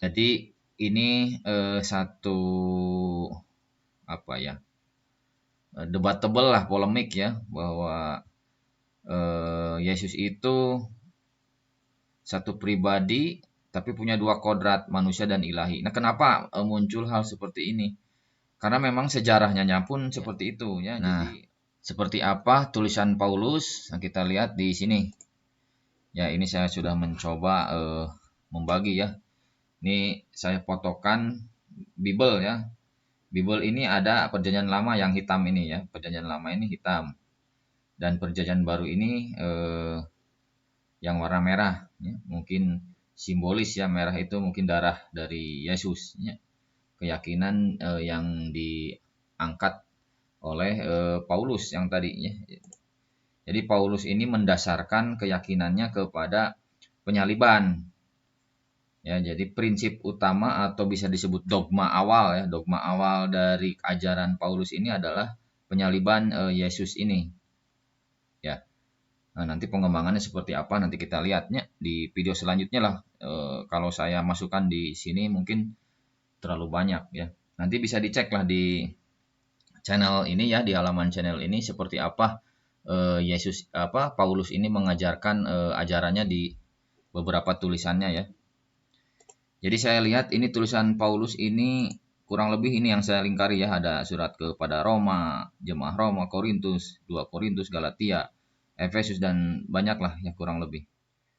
Jadi ini satu apa ya, debatable lah, polemik ya, bahwa Yesus itu satu pribadi tapi punya dua kodrat, manusia dan ilahi. Nah, kenapa muncul hal seperti ini? Karena memang sejarahnya pun seperti itu ya. Nah, seperti apa tulisan Paulus? Nah, kita lihat di sini. Ya, ini saya sudah mencoba membagi ya. Ini saya fotokan Bible ya. Bible ini ada Perjanjian Lama yang hitam ini ya. Perjanjian Lama ini hitam. Dan Perjanjian Baru ini yang warna merah ya. Mungkin simbolis ya, merah itu mungkin darah dari Yesus ya. Keyakinan yang diangkat oleh Paulus yang tadi ya. Jadi Paulus ini mendasarkan keyakinannya kepada penyaliban. Ya, jadi prinsip utama atau bisa disebut dogma awal ya, dogma awal dari ajaran Paulus ini adalah penyaliban Yesus ini. Ya. Nah, nanti pengembangannya seperti apa nanti kita lihatnya di video selanjutnya lah. Kalau saya masukkan di sini mungkin terlalu banyak ya. Nanti bisa dicek lah di channel ini ya, di halaman channel ini seperti apa Paulus ini mengajarkan ajarannya di beberapa tulisannya ya. Jadi saya lihat ini tulisan Paulus ini kurang lebih ini yang saya lingkari ya, ada surat kepada Roma, jemaah Roma, Korintus, 2 Korintus, Galatia, Efesus dan banyaklah ya kurang lebih.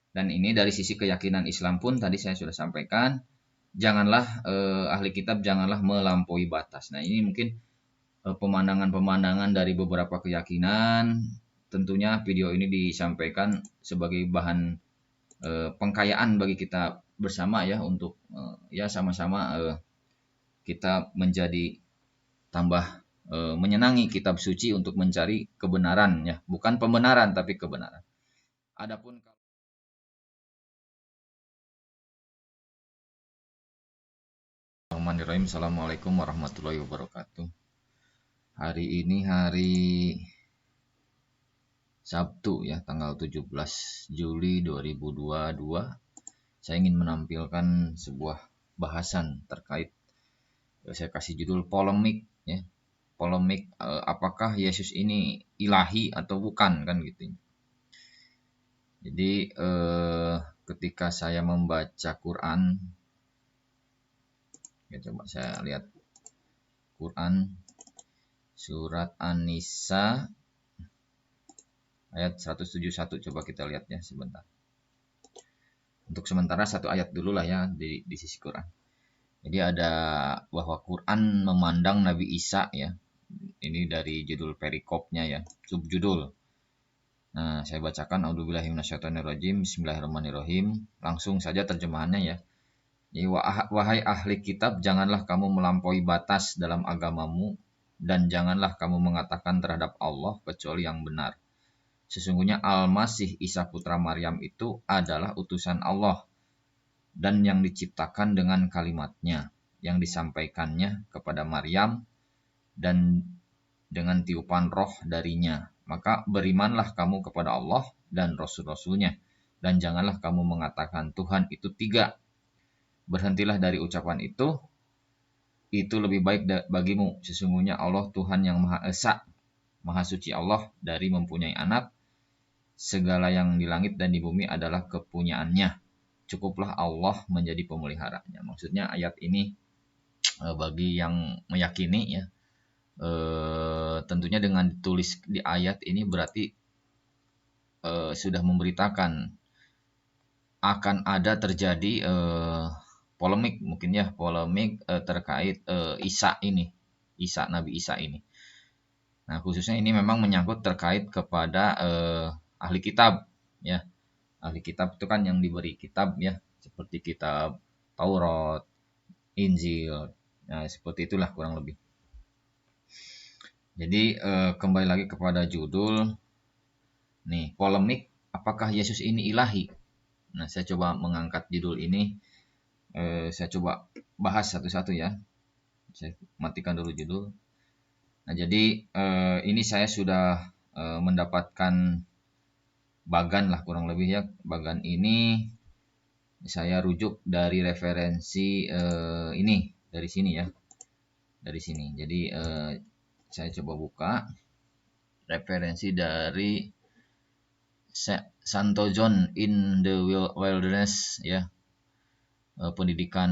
Dan ini dari sisi keyakinan Islam pun tadi saya sudah sampaikan, janganlah ahli kitab janganlah melampaui batas. Nah, ini mungkin pemandangan-pemandangan dari beberapa keyakinan. Tentunya video ini disampaikan sebagai bahan pengkayaan bagi kita bersama ya, untuk ya sama-sama kita menjadi tambah menyenangi kitab suci untuk mencari kebenaran ya, bukan pembenaran tapi kebenaran. Adapun Bismillahirrahmanirrahim. Assalamualaikum warahmatullahi wabarakatuh. Hari ini hari Sabtu ya, tanggal 17 Juli 2022. Saya ingin menampilkan sebuah bahasan terkait, saya kasih judul polemik ya. Polemik apakah Yesus ini ilahi atau bukan kan gitu. Jadi ketika saya membaca Quran, ya coba saya lihat Quran surat An-Nisa ayat 171, coba kita lihat ya sebentar. Untuk sementara satu ayat dulu lah ya di sisi Quran. Jadi ada bahwa Quran memandang Nabi Isa ya. Ini dari judul perikopnya ya, subjudul. Nah, saya bacakan A'udzubillahi minasyaitonirrajim. Bismillahirrahmanirrahim. Langsung saja terjemahannya ya. Jadi, wahai ahli kitab, janganlah kamu melampaui batas dalam agamamu dan janganlah kamu mengatakan terhadap Allah kecuali yang benar. Sesungguhnya Al-Masih Isa putra Maryam itu adalah utusan Allah dan yang diciptakan dengan kalimatnya yang disampaikannya kepada Maryam dan dengan tiupan roh darinya. Maka berimanlah kamu kepada Allah dan Rasul-Rasulnya dan janganlah kamu mengatakan Tuhan itu tiga. Berhentilah dari ucapan itu lebih baik bagimu. Sesungguhnya Allah Tuhan yang Maha Esa, Maha Suci Allah dari mempunyai anak. Segala yang di langit dan di bumi adalah kepunyaannya. Cukuplah Allah menjadi pemeliharanya. Maksudnya ayat ini bagi yang meyakini ya, tentunya dengan ditulis di ayat ini berarti sudah memberitakan akan ada terjadi polemik mungkin ya, polemik terkait Isa, Nabi Isa ini. Nah, khususnya ini memang menyangkut terkait kepada ahli kitab ya. Ahli kitab itu kan yang diberi kitab ya, seperti kitab Taurat, Injil. Nah, seperti itulah kurang lebih. Jadi kembali lagi kepada judul nih, polemik apakah Yesus ini ilahi. Nah, saya coba mengangkat judul ini, saya coba bahas satu-satu ya. Saya matikan dulu judul. Nah, jadi ini saya sudah mendapatkan bagan lah kurang lebih ya. Bagan ini Saya rujuk dari referensi ini dari sini ya, dari sini. Jadi saya coba buka referensi dari Santo John in the Wilderness ya, pendidikan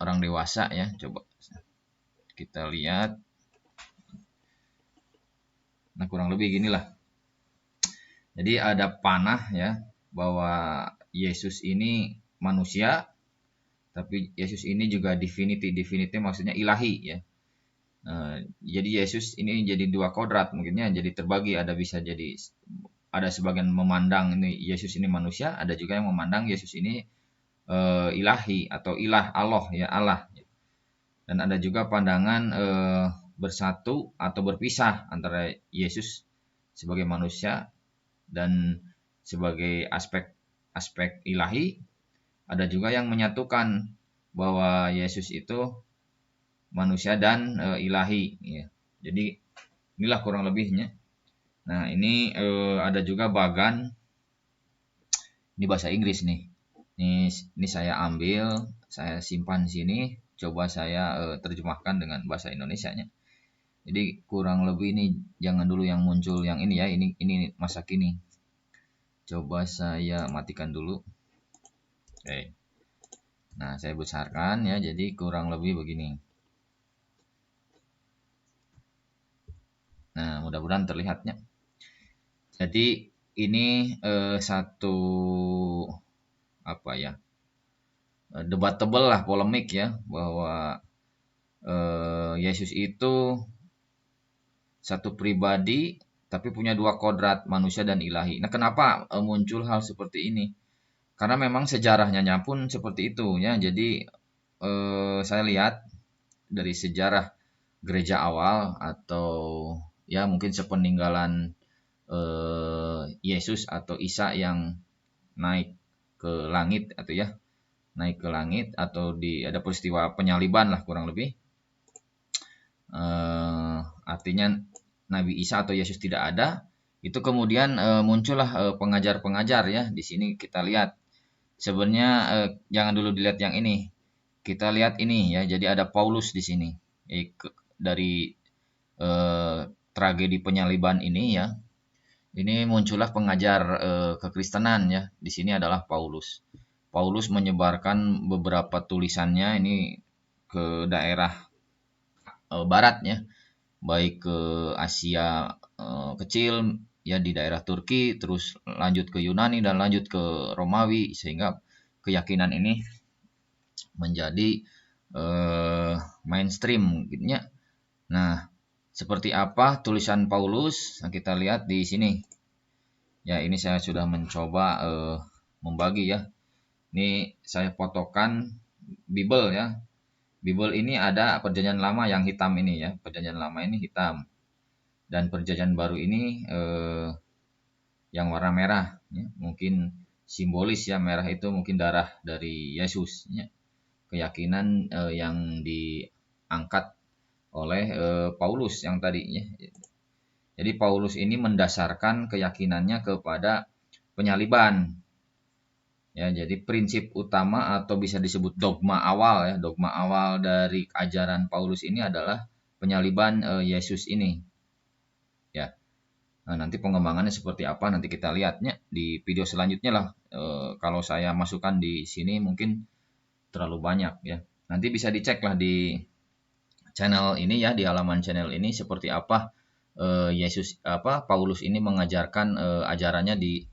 orang dewasa ya. Coba kita lihat. Nah, kurang lebih ginilah. Jadi ada panah ya, bahwa Yesus ini manusia, tapi Yesus ini juga divinity. Divinity maksudnya ilahi ya. Jadi Yesus ini jadi dua kodrat mungkinnya, jadi terbagi. Ada sebagian memandang ini Yesus ini manusia, ada juga yang memandang Yesus ini ilahi atau ilah, Allah ya, Allah. Dan ada juga pandangan bersatu atau berpisah antara Yesus sebagai manusia dan sebagai aspek ilahi. Ada juga yang menyatukan bahwa Yesus itu manusia dan ilahi ya. Jadi inilah kurang lebihnya. Nah, ini ada juga bagan, ini bahasa Inggris nih. Ini saya ambil, saya simpan di sini, coba saya terjemahkan dengan bahasa Indonesianya. Jadi kurang lebih ini jangan dulu yang muncul yang ini ya, ini masa kini. Coba saya matikan dulu. Oke. Nah, saya besarkan ya, jadi kurang lebih begini. Nah, mudah-mudahan terlihatnya. Jadi ini satu apa ya, debatable lah, polemik ya, bahwa Yesus itu satu pribadi tapi punya dua kodrat, manusia dan ilahi. Nah, kenapa muncul hal seperti ini? Karena memang sejarahnya pun seperti itu ya. Jadi saya lihat dari sejarah gereja awal atau ya mungkin sepeninggalan Yesus atau Isa yang naik ke langit atau ya, naik ke langit atau ada peristiwa penyaliban lah kurang lebih. Artinya Nabi Isa atau Yesus tidak ada, itu kemudian muncullah pengajar-pengajar ya. Di sini kita lihat sebenarnya jangan dulu dilihat yang ini, kita lihat ini ya. Jadi ada Paulus di sini dari tragedi penyaliban ini ya. Ini muncullah pengajar kekristenan ya. Di sini adalah Paulus. Paulus menyebarkan beberapa tulisannya ini ke daerah barat ya, baik ke Asia kecil ya, di daerah Turki, terus lanjut ke Yunani dan lanjut ke Romawi, sehingga keyakinan ini menjadi mainstream gitu ya. Nah, seperti apa tulisan Paulus? Nah, kita lihat di sini. Ya, ini saya sudah mencoba membagi ya. Ini saya fotokan Bible ya. Bible ini ada Perjanjian Lama yang hitam ini ya. Perjanjian Lama ini hitam. Dan Perjanjian Baru ini yang warna merah ya. Mungkin simbolis ya, merah itu mungkin darah dari Yesus ya. Keyakinan yang diangkat oleh Paulus yang tadi ya. Jadi Paulus ini mendasarkan keyakinannya kepada penyaliban. Ya, jadi prinsip utama atau bisa disebut dogma awal ya, dogma awal dari ajaran Paulus ini adalah penyaliban Yesus ini. Ya. Nah, nanti pengembangannya seperti apa nanti kita lihatnya di video selanjutnya lah. Kalau saya masukkan di sini mungkin terlalu banyak ya. Nanti bisa dicek lah di channel ini ya, di halaman channel ini seperti apa Paulus ini mengajarkan ajarannya di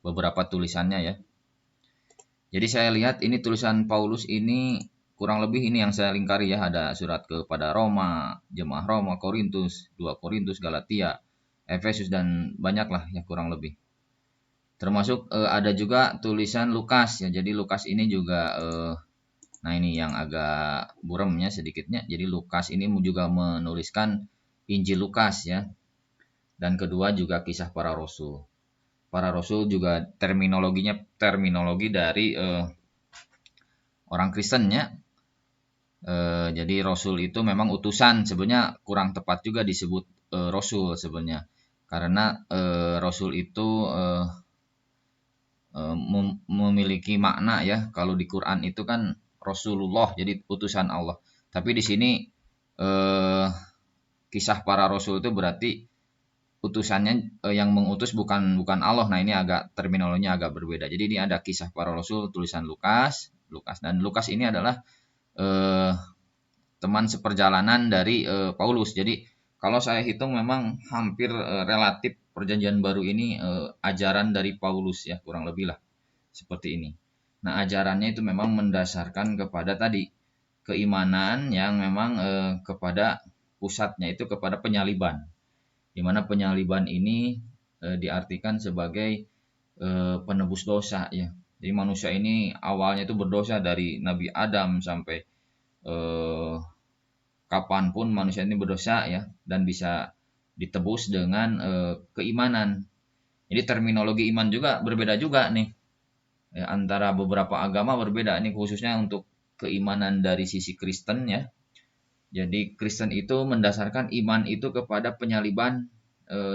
beberapa tulisannya ya. Jadi saya lihat ini tulisan Paulus ini kurang lebih ini yang saya lingkari ya, ada surat kepada Roma, jemaah Roma, Korintus, 2 Korintus, Galatia, Efesus dan banyaklah ya kurang lebih. Termasuk ada juga tulisan Lukas ya. Jadi Lukas ini juga nah ini yang agak buremnya sedikitnya. Jadi Lukas ini juga menuliskan Injil Lukas ya. Dan kedua juga kisah para rasul. Para rasul juga terminologi dari orang Kristennya. Jadi rasul itu memang utusan, sebenarnya kurang tepat juga disebut rasul sebenarnya. Karena rasul itu memiliki makna ya. Kalau di Quran itu kan Rasulullah, jadi utusan Allah. Tapi di sini eh, kisah para rasul itu berarti utusannya yang mengutus bukan bukan Allah. Nah, ini agak terminologinya agak berbeda. Jadi ini ada kisah para rasul tulisan Lukas dan Lukas ini adalah eh, teman seperjalanan dari Paulus. Jadi kalau saya hitung memang hampir relatif perjanjian baru ini ajaran dari Paulus ya, kurang lebih lah seperti ini. Nah, ajarannya itu memang mendasarkan kepada tadi keimanan yang memang kepada pusatnya itu kepada penyaliban. Di mana penyaliban ini diartikan sebagai penebus dosa ya. Jadi manusia ini awalnya itu berdosa dari Nabi Adam sampai eh, kapanpun manusia ini berdosa ya, dan bisa ditebus dengan keimanan. Jadi terminologi iman juga berbeda juga nih ya, antara beberapa agama berbeda. Ini khususnya untuk keimanan dari sisi Kristen ya. Jadi Kristen itu mendasarkan iman itu kepada penyaliban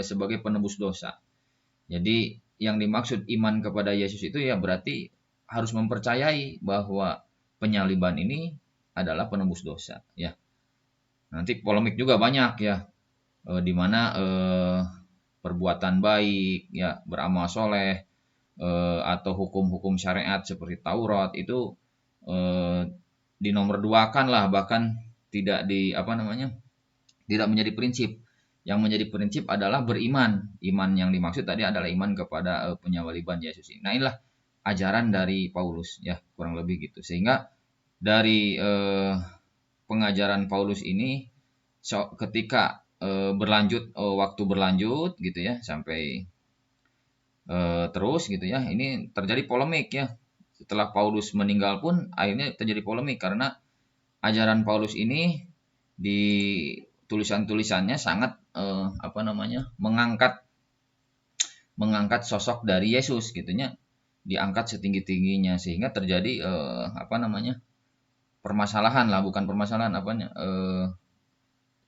sebagai penebus dosa. Jadi yang dimaksud iman kepada Yesus itu ya berarti harus mempercayai bahwa penyaliban ini adalah penebus dosa ya. Nanti polemik juga banyak ya, di mana perbuatan baik ya, beramal soleh atau hukum-hukum syariat seperti Taurat itu eh, dinomor duakan lah, bahkan tidak di apa namanya, tidak menjadi prinsip. Yang menjadi prinsip adalah beriman. Iman yang dimaksud tadi adalah iman kepada penyaliban Yesus ini. Nah, inilah ajaran dari Paulus ya, kurang lebih gitu. Sehingga dari pengajaran Paulus ini ketika berlanjut, waktu berlanjut gitu ya, sampai terus gitu ya, ini terjadi polemik ya. Setelah Paulus meninggal pun akhirnya terjadi polemik karena ajaran Paulus ini di tulisan-tulisannya sangat apa namanya, mengangkat mengangkat sosok dari Yesus gitunya, diangkat setinggi-tingginya sehingga terjadi apa namanya, permasalahan lah, bukan permasalahan apanya,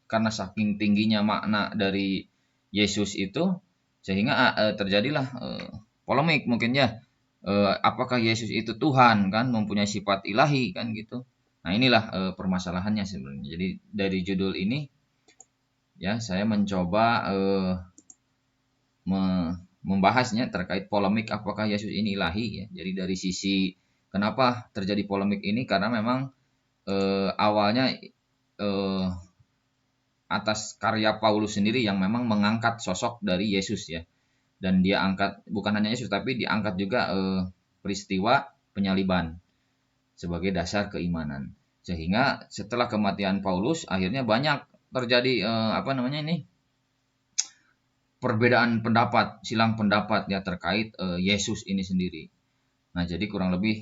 karena saking tingginya makna dari Yesus itu sehingga terjadilah polemik mungkin ya, apakah Yesus itu Tuhan kan, mempunyai sifat ilahi kan gitu. Nah, inilah permasalahannya sebenarnya. Jadi dari judul ini ya saya mencoba membahasnya terkait polemik apakah Yesus ini ilahi ya. Jadi dari sisi kenapa terjadi polemik ini, karena memang awalnya eh, atas karya Paulus sendiri yang memang mengangkat sosok dari Yesus ya. Dan dia angkat bukan hanya Yesus tapi diangkat juga peristiwa penyaliban sebagai dasar keimanan. Sehingga setelah kematian Paulus akhirnya banyak terjadi apa namanya ini, perbedaan pendapat, silang pendapat ya terkait Yesus ini sendiri. Nah, jadi kurang lebih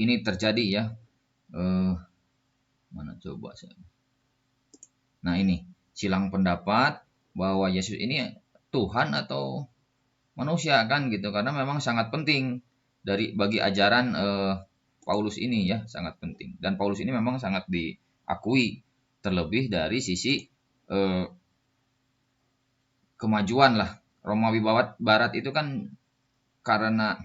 ini terjadi ya. Mana coba saya. Nah, ini silang pendapat bahwa Yesus ini Tuhan atau manusia kan gitu, karena memang sangat penting bagi ajaran Paulus ini ya, sangat penting, dan Paulus ini memang sangat diakui terlebih dari sisi kemajuan lah. Romawi Barat itu kan karena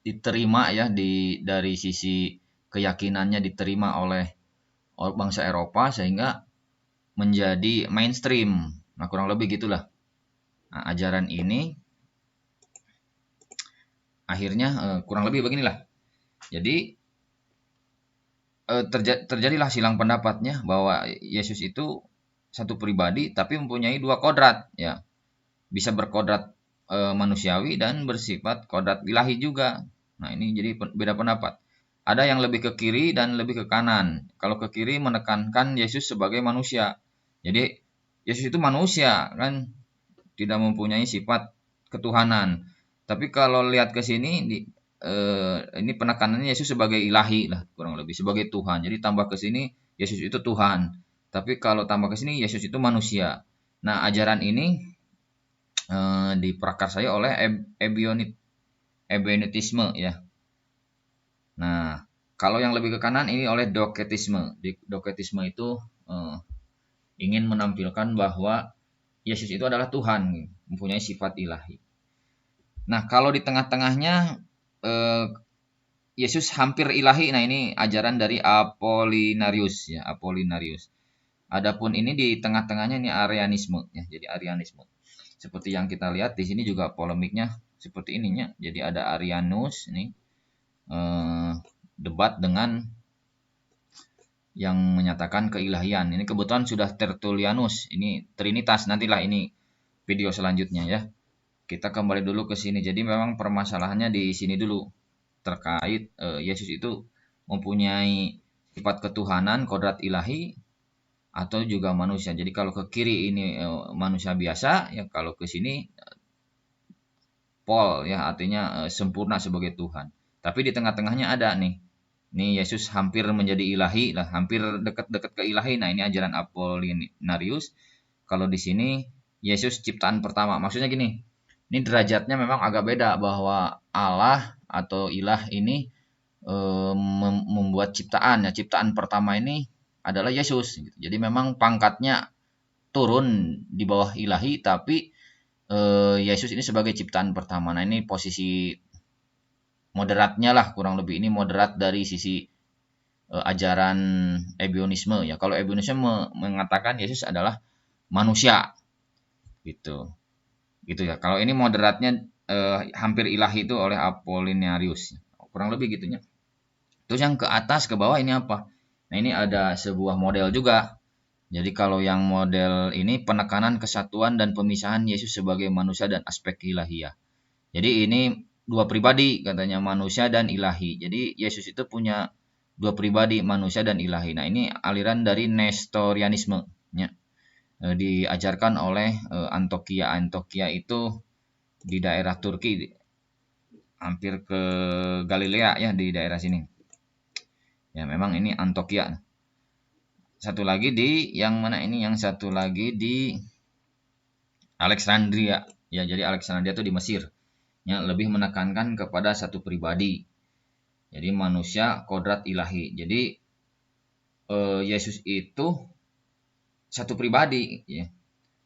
diterima ya dari sisi keyakinannya diterima oleh bangsa Eropa sehingga menjadi mainstream. Nah, kurang lebih gitulah. Nah, ajaran ini akhirnya kurang lebih beginilah. Jadi terjadilah silang pendapatnya bahwa Yesus itu satu pribadi tapi mempunyai dua kodrat ya. Bisa berkodrat manusiawi dan bersifat kodrat ilahi juga. Nah, ini jadi beda pendapat. Ada yang lebih ke kiri dan lebih ke kanan. Kalau ke kiri menekankan Yesus sebagai manusia. Jadi Yesus itu manusia kan, tidak mempunyai sifat ketuhanan. Tapi kalau lihat ke sini ini penekanannya Yesus sebagai ilahi lah, kurang lebih sebagai Tuhan. Jadi tambah ke sini Yesus itu Tuhan. Tapi kalau tambah ke sini Yesus itu manusia. Nah, ajaran ini diprakarsai oleh Ebionitisme ya. Nah, kalau yang lebih ke kanan ini oleh Doketisme. Doketisme itu ingin menampilkan bahwa Yesus itu adalah Tuhan, mempunyai sifat ilahi. Nah, kalau di tengah-tengahnya eh, Yesus hampir ilahi. Nah, ini ajaran dari Apollinarius ya, Apollinarius. Adapun ini di tengah-tengahnya ini Arianisme ya, jadi Arianisme. Seperti yang kita lihat di sini juga polemiknya seperti ininya. Jadi ada Arianus ini debat dengan yang menyatakan keilahian. Ini kebetulan sudah Tertullianus, ini Trinitas, nantilah ini video selanjutnya ya. Kita kembali dulu ke sini. Jadi memang permasalahannya di sini dulu terkait Yesus itu mempunyai sifat ketuhanan, kodrat ilahi atau juga manusia. Jadi kalau ke kiri ini manusia biasa, ya kalau ke sini Paul ya artinya sempurna sebagai Tuhan. Tapi di tengah-tengahnya ada nih. Ini Yesus hampir menjadi ilahi lah, hampir dekat-dekat ke ilahi. Nah, ini ajaran Apollinarius. Kalau di sini Yesus ciptaan pertama. Maksudnya gini. Ini derajatnya memang agak beda bahwa Allah atau ilah ini membuat ciptaan ya. Ciptaan pertama ini adalah Yesus gitu. Jadi memang pangkatnya turun di bawah ilahi tapi Yesus ini sebagai ciptaan pertama. Nah, ini posisi moderatnya lah kurang lebih ini moderat dari sisi ajaran ebionisme ya. Kalau ebionisme mengatakan Yesus adalah manusia gitu. Gitu ya. Kalau ini moderatnya hampir ilahi itu oleh Apollinarius. Kurang lebih gitunya. Terus yang ke atas ke bawah ini apa? Nah, ini ada sebuah model juga. Jadi kalau yang model ini penekanan kesatuan dan pemisahan Yesus sebagai manusia dan aspek ilahiyah. Jadi ini dua pribadi katanya manusia dan ilahi. Jadi Yesus itu punya dua pribadi manusia dan ilahi. Nah, ini aliran dari Nestorianisme ya. Diajarkan oleh Antioquia. Antioquia itu di daerah Turki hampir ke Galilea ya di daerah sini. Ya, memang ini Antioquia. Satu lagi di yang mana ini? Yang satu lagi di Alexandria. Ya, jadi Alexandria itu di Mesir. Ya, lebih menekankan kepada satu pribadi. Jadi manusia kodrat ilahi. Jadi Yesus itu satu pribadi ya.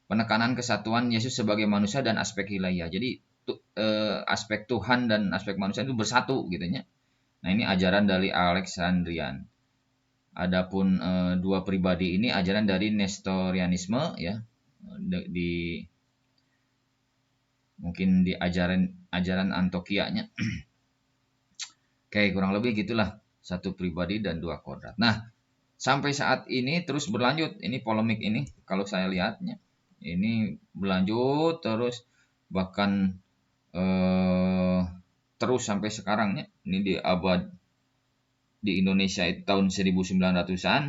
Penekanan kesatuan Yesus sebagai manusia dan aspek ilahiyah. Jadi aspek Tuhan dan aspek manusia itu bersatu gitu ya. Nah, ini ajaran dari Alexandrian. Adapun dua pribadi ini ajaran dari Nestorianisme ya. Di mungkin di ajaran Antioquia-nya. Oke, kurang lebih gitulah. Satu pribadi dan dua kodrat. Nah, sampai saat ini terus berlanjut. Ini polemik ini kalau saya lihatnya. Ini berlanjut terus bahkan terus sampai sekarang ya. Ini di abad di Indonesia itu tahun 1900-an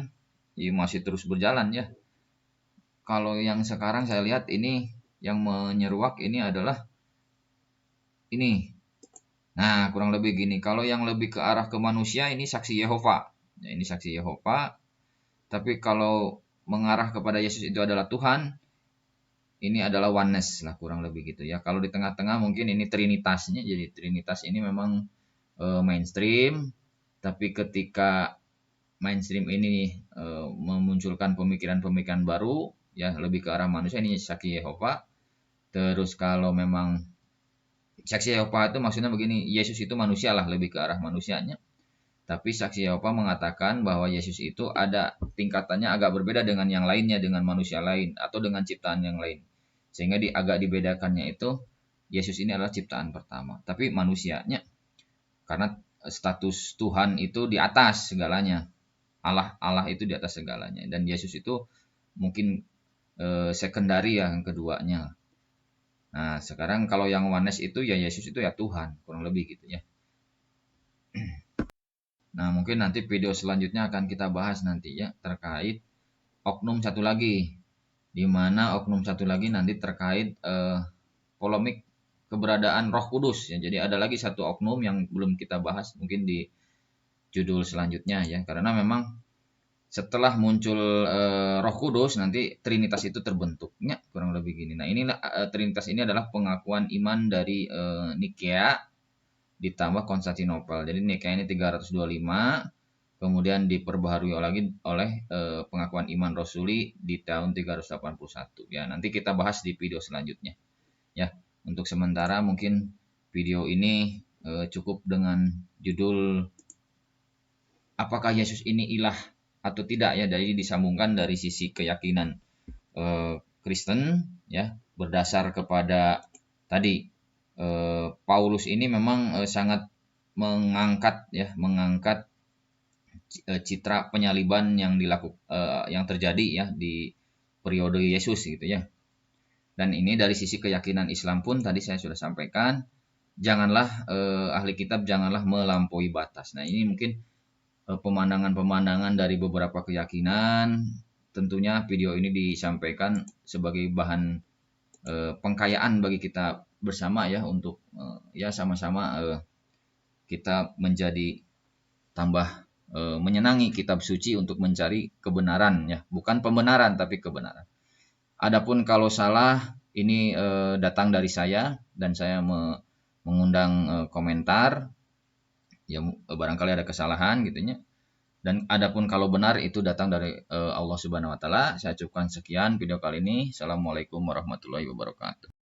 ya masih terus berjalan ya. Kalau yang sekarang saya lihat ini yang menyeruak ini adalah ini. Nah, kurang lebih gini. Kalau yang lebih ke arah ke manusia ini saksi Yehova. Ya, ini saksi Yehova. Tapi kalau mengarah kepada Yesus itu adalah Tuhan, ini adalah oneness lah kurang lebih gitu ya. Kalau di tengah-tengah mungkin ini trinitasnya. Jadi trinitas ini memang mainstream, tapi ketika mainstream ini memunculkan pemikiran-pemikiran baru ya lebih ke arah manusia ini saksi Yehova. Terus kalau memang saksi Yehova itu maksudnya begini, Yesus itu manusia lah lebih ke arah manusianya. Tapi saksi Yehova mengatakan bahwa Yesus itu ada tingkatannya agak berbeda dengan yang lainnya, dengan manusia lain atau dengan ciptaan yang lain. Sehingga agak dibedakannya itu Yesus ini adalah ciptaan pertama, tapi manusianya karena status Tuhan itu di atas segalanya. Allah itu di atas segalanya dan Yesus itu mungkin sekundari ya yang keduanya. Nah, sekarang kalau yang oneness itu ya Yesus itu ya Tuhan, kurang lebih gitu ya. Nah, mungkin nanti video selanjutnya akan kita bahas nanti ya terkait oknum satu lagi. Di mana oknum satu lagi nanti terkait polemik keberadaan Roh Kudus ya. Jadi ada lagi satu oknum yang belum kita bahas mungkin di judul selanjutnya ya. Karena memang setelah muncul Roh Kudus nanti Trinitas itu terbentuknya kurang lebih gini. Nah, inilah Trinitas ini adalah pengakuan iman dari Nikea ditambah Konstantinopel. Jadi Nikea ini 325, kemudian diperbaharui lagi oleh pengakuan iman Rasuli di tahun 381. Ya, nanti kita bahas di video selanjutnya. Ya, untuk sementara mungkin video ini cukup dengan judul apakah Yesus ini ilah atau tidak ya, jadi disambungkan dari sisi keyakinan Kristen ya, berdasar kepada tadi Paulus ini memang sangat mengangkat citra penyaliban yang terjadi ya di periode Yesus gitu ya. Dan ini dari sisi keyakinan Islam pun tadi saya sudah sampaikan, janganlah ahli kitab janganlah melampaui batas. Nah, ini mungkin pemandangan-pemandangan dari beberapa keyakinan. Tentunya video ini disampaikan sebagai bahan pengkayaan bagi kita bersama ya, untuk ya sama-sama kita menjadi tambah menyenangi kitab suci untuk mencari kebenaran ya, bukan pembenaran tapi kebenaran. Adapun kalau salah ini datang dari saya dan saya mengundang komentar ya, barangkali ada kesalahan gitu ya. Dan adapun kalau benar itu datang dari Allah Subhanahu wa taala. Saya cukupkan sekian video kali ini. Assalamualaikum warahmatullahi wabarakatuh.